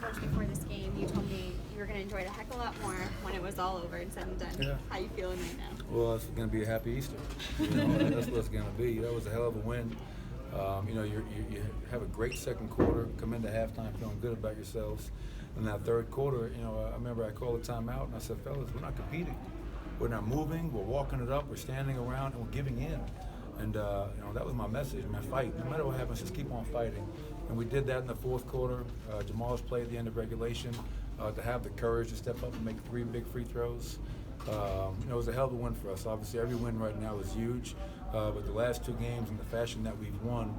Coach, before this game, you told me you were going to enjoy it a heck of a lot more when it was all over and said and done. Yeah. How you feeling right now? Well, it's going to be a happy Easter. That's what it's going to be. That was a hell of a win. You have a great second quarter, come into halftime feeling good about yourselves. In that third quarter, I remember I called a timeout and I said, fellas, we're not competing. We're not moving, we're walking it up, we're standing around, and we're giving in. And that was my message, man, fight. No matter what happens, just keep on fighting. And we did that in the fourth quarter. Jamal's play at the end of regulation, to have the courage to step up and make 3 big free throws. It was a hell of a win for us. Obviously, every win right now is huge, but the last 2 games and the fashion that we've won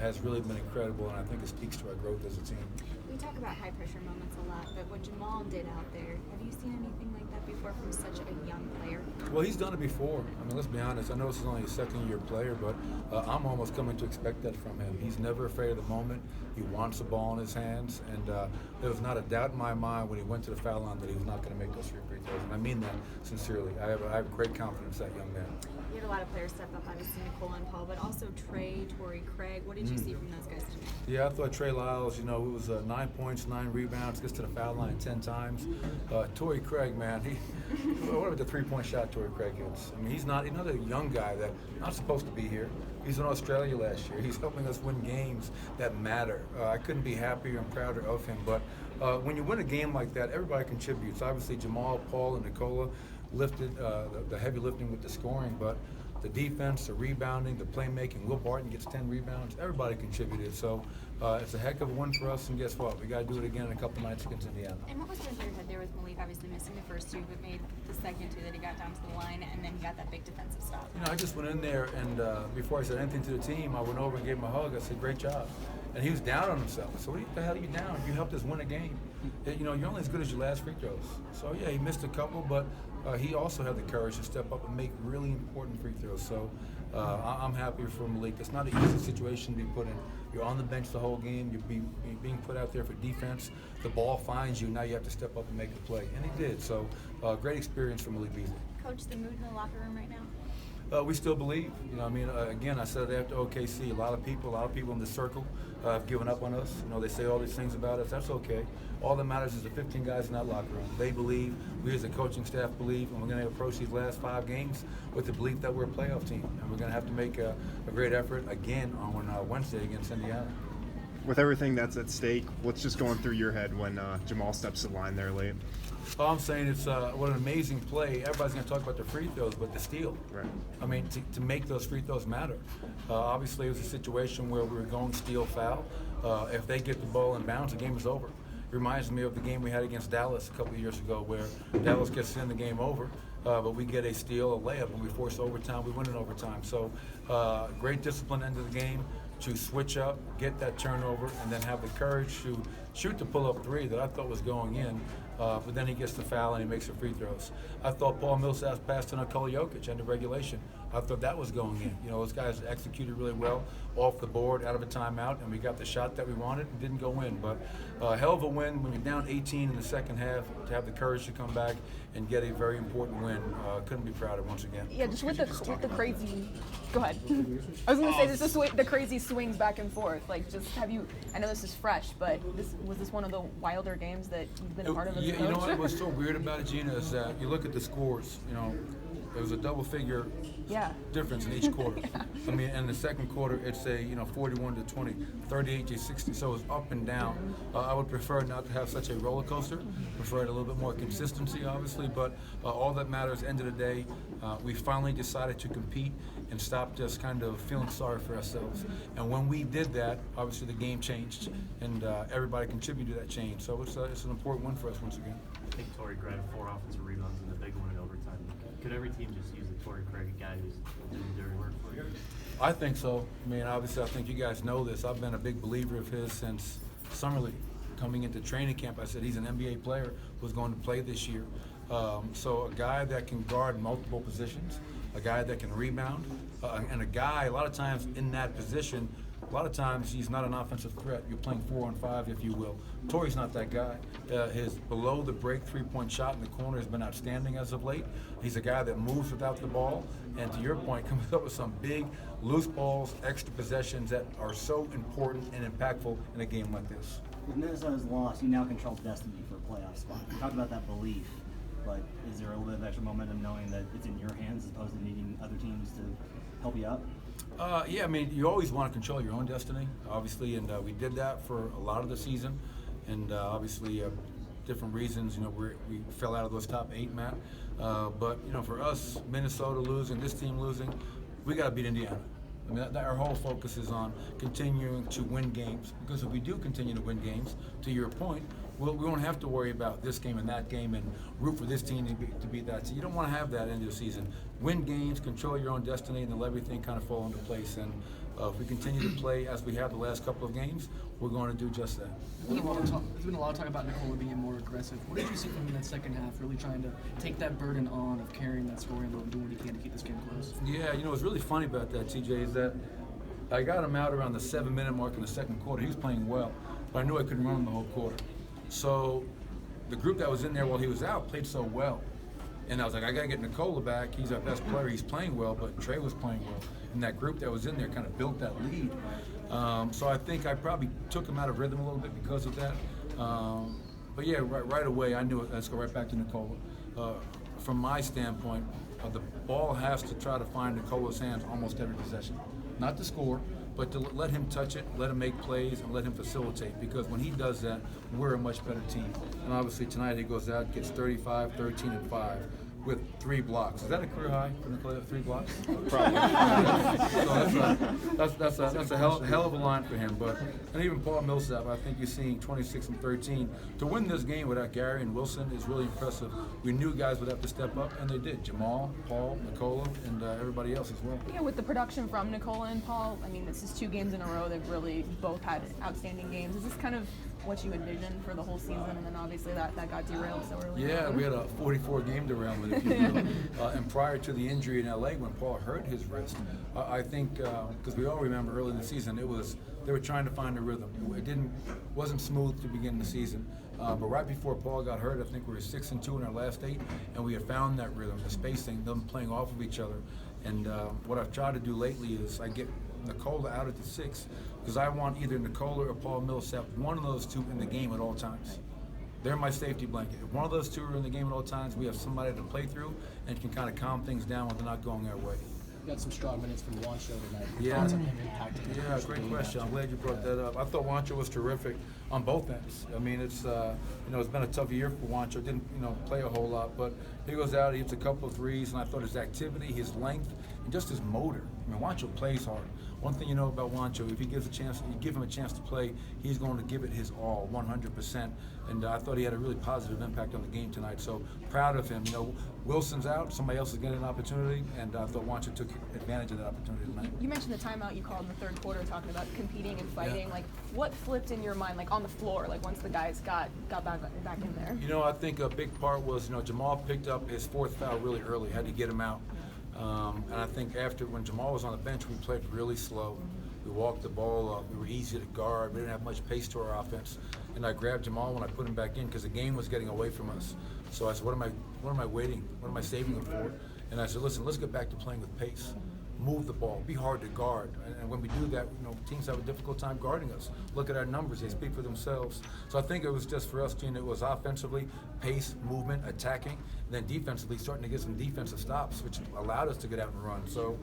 has really been incredible, and I think it speaks to our growth as a team. We talk about high-pressure moments a lot, but what Jamal did out there, have you seen anything like that before from such a young player? Well, he's done it before. I mean, let's be honest. I know this is only a second-year player, but I'm almost coming to expect that from him. He's never afraid of the moment. He wants the ball in his hands, and there was not a doubt in my mind when he went to the foul line that he was not going to make those 3 free throws, and I mean that sincerely. I have great confidence in that young man. You had a lot of players step up, obviously Nicole and Paul, but also Trey, Torrey, Craig. What did you see from those guys tonight? Yeah, I thought Trey Lyles, it was 9 points, 9 rebounds, gets to the foul line 10 times. Torrey Craig, man, what about the 3-point shot Torrey Craig hits? I mean, he's not another young guy that's not supposed to be here. He's in Australia last year. He's helping us win games that matter. I couldn't be happier and prouder of him. But when you win a game like that, everybody contributes. Obviously, Jamal, Paul, and Nicola lifted the heavy lifting with the scoring, but the defense, the rebounding, the playmaking. Will Barton gets 10 rebounds. Everybody contributed. So it's a heck of a win for us, and guess what? We got to do it again in a couple nights against Indiana. And what was going through your head there with Malik obviously missing the first 2, but made the second 2 that he got down to the line, and then he got that big defensive stop? I just went in there, and before I said anything to the team, I went over and gave him a hug. I said, great job. And he was down on himself. So what the hell are you down? You helped us win a game. You're only as good as your last free throws. So, yeah, he missed a couple, but he also had the courage to step up and make really important free throws. So I'm happy for Malik. It's not an easy situation to be put in. You're on the bench the whole game. You're being put out there for defense. The ball finds you. Now you have to step up and make a play. And he did. So great experience for Malik Beasley. Coach, the mood in the locker room right now? We still believe. Again, I said it after OKC. A lot of people in this circle have given up on us. They say all these things about us. That's okay. All that matters is the 15 guys in that locker room. They believe. We as a coaching staff believe. And we're going to approach these last 5 games with the belief that we're a playoff team. And we're going to have to make a great effort again on Wednesday against Indiana. With everything that's at stake, what's just going through your head when Jamal steps to the line there late? All I'm saying is what an amazing play. Everybody's going to talk about the free throws, but the steal. Right. I mean, to make those free throws matter. Obviously, it was a situation where we were going steal foul. If they get the ball in bounds, the game is over. It reminds me of the game we had against Dallas a couple of years ago where Dallas gets in the game over, but we get a steal, a layup, and we force overtime. We win in overtime. So great discipline end of the game to switch up, get that turnover, and then have the courage to shoot the pull-up 3 that I thought was going in. But then he gets the foul and he makes the free throws. I thought Paul Millsap passed to Nikola Jokic end of regulation. I thought that was going in. Those guys executed really well off the board, out of a timeout, and we got the shot that we wanted and didn't go in. But a hell of a win when you're down 18 in the second half, to have the courage to come back and get a very important win. Couldn't be prouder once again. Yeah, just with the crazy. Go ahead. I was going to say just the crazy swings back and forth. Like, I know this is fresh, but was this one of the wilder games that you've been a part of as a coach? You know what was so weird about it, Gina, is that you look at the scores. It was a double-figure difference in each quarter. Yeah. I mean, in the second quarter, it's a 41-20, 38-60, so it's up and down. I would prefer not to have such a roller coaster. Prefer a little bit more consistency, obviously, but all that matters, end of the day, we finally decided to compete and stop just kind of feeling sorry for ourselves. And when we did that, obviously the game changed, and everybody contributed to that change. So it's an important win for us once again. I think Torrey grabbed 4 offensive rebounds in the big one in overtime. Could every team just use the Torrey Craig guy who's doing dirty work for you? I think so. I mean, obviously, I think you guys know this. I've been a big believer of his since summer league. Coming into training camp, I said he's an NBA player who's going to play this year. So a guy that can guard multiple positions, a guy that can rebound, and a guy, a lot of times in that position, a lot of times he's not an offensive threat. You're playing 4-on-5, if you will. Torrey's not that guy. His below-the-break 3-point shot in the corner has been outstanding as of late. He's a guy that moves without the ball, and to your point, comes up with some big loose balls, extra possessions that are so important and impactful in a game like this. with Minnesota's loss, you now control destiny for a playoff spot. You talked about that belief, but is there a little bit of extra momentum knowing that it's in your hands as opposed to needing other teams to help you out? Yeah, I mean, you always want to control your own destiny, obviously, and we did that for a lot of the season, and obviously different reasons, you know, we fell out of those top 8, Matt. But, you know, for us, Minnesota losing, this team losing, we got to beat Indiana. I mean, our whole focus is on continuing to win games, because if we do continue to win games, to your point, we won't have to worry about this game and that game and root for this team to beat that. So you don't want to have that end of the season. Win games, control your own destiny, and then let everything kind of fall into place. And if we continue to play as we have the last couple of games, we're going to do just that. There's been a lot of talk about Nikola being more aggressive. What did you see from him in that second half, really trying to take that burden on of carrying that scoring load and doing what he can to keep this game close? Yeah, you know, what's really funny about that, TJ, is that I got him out around the 7-minute mark in the second quarter. He was playing well, but I knew I couldn't run him the whole quarter. So the group that was in there while he was out played so well. And I was like, I got to get Nikola back. He's our best player. He's playing well, but Trey was playing well. And that group that was in there kind of built that lead. So I think I probably took him out of rhythm a little bit because of that. But yeah, right away, I knew it. Let's go right back to Nikola. From my standpoint, the ball has to try to find Nikola's hands almost every possession. Not to score, but to let him touch it, let him make plays, and let him facilitate. Because when he does that, we're a much better team. And obviously tonight he goes out, gets 35, 13, and 5 with 3 blocks. Is that a career high for Nikola, 3 blocks? Probably. So that's a hell of a line for him. But and even Paul Millsap, I think you're seeing 26 and 13. To win this game without Gary and Wilson is really impressive. We knew guys would have to step up, and they did. Jamal, Paul, Nikola, and everybody else as well. Yeah, with the production from Nikola and Paul, I mean, this is 2 games in a row. They've really both had outstanding games. Is this kind of what you envisioned for the whole season? And then obviously that got derailed so early. Yeah, we had a 44-game derailment, if you will. And prior to the injury in LA, when Paul hurt his wrist, I think because we all remember early in the season, they were trying to find a rhythm. It wasn't smooth to begin the season. But right before Paul got hurt, I think we were 6-2 in our last 8, and we had found that rhythm, the spacing, them playing off of each other. And what I've tried to do lately is I get Nikola out at the 6, because I want either Nikola or Paul Millsap, one of those 2 in the game at all times. They're my safety blanket. If one of those 2 are in the game at all times, we have somebody to play through and can kind of calm things down when they're not going our way. You got some strong minutes from Juancho tonight. Yeah. Thoughts on him impacting? Yeah, great question. I'm glad you brought that up. I thought Juancho was terrific on both ends. I mean, it's it's been a tough year for Juancho. Didn't play a whole lot, but he goes out, he hits a couple of threes, and I thought his activity, his length, and just his motor. I mean, Juancho plays hard. One thing you know about Juancho, if he gives a chance, you give him a chance to play, he's going to give it his all, 100%. And I thought he had a really positive impact on the game tonight. So proud of him. Wilson's out, somebody else is getting an opportunity, and I thought Juancho took advantage of that opportunity tonight. You mentioned the timeout you called in the 3rd quarter, talking about competing and fighting. Yeah. Like, what flipped in your mind, like on the floor, like once the guys got back in there? I think a big part was, Jamal picked up his 4th foul really early, had to get him out. And I think when Jamal was on the bench, we played really slow. We walked the ball up. We were easy to guard. We didn't have much pace to our offense. And I grabbed Jamal when I put him back in because the game was getting away from us. So I said, what am I waiting? What am I saving him for? And I said, listen, let's get back to playing with pace. Move the ball. Be hard to guard. And when we do that, teams have a difficult time guarding us. Look at our numbers. They speak for themselves. So I think it was just for us, Gene, it was offensively, pace, movement, attacking, and then defensively starting to get some defensive stops, which allowed us to get out and run. So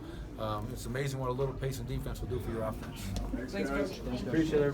it's amazing what a little pace and defense will do for your offense. Thanks, Coach. Appreciate it.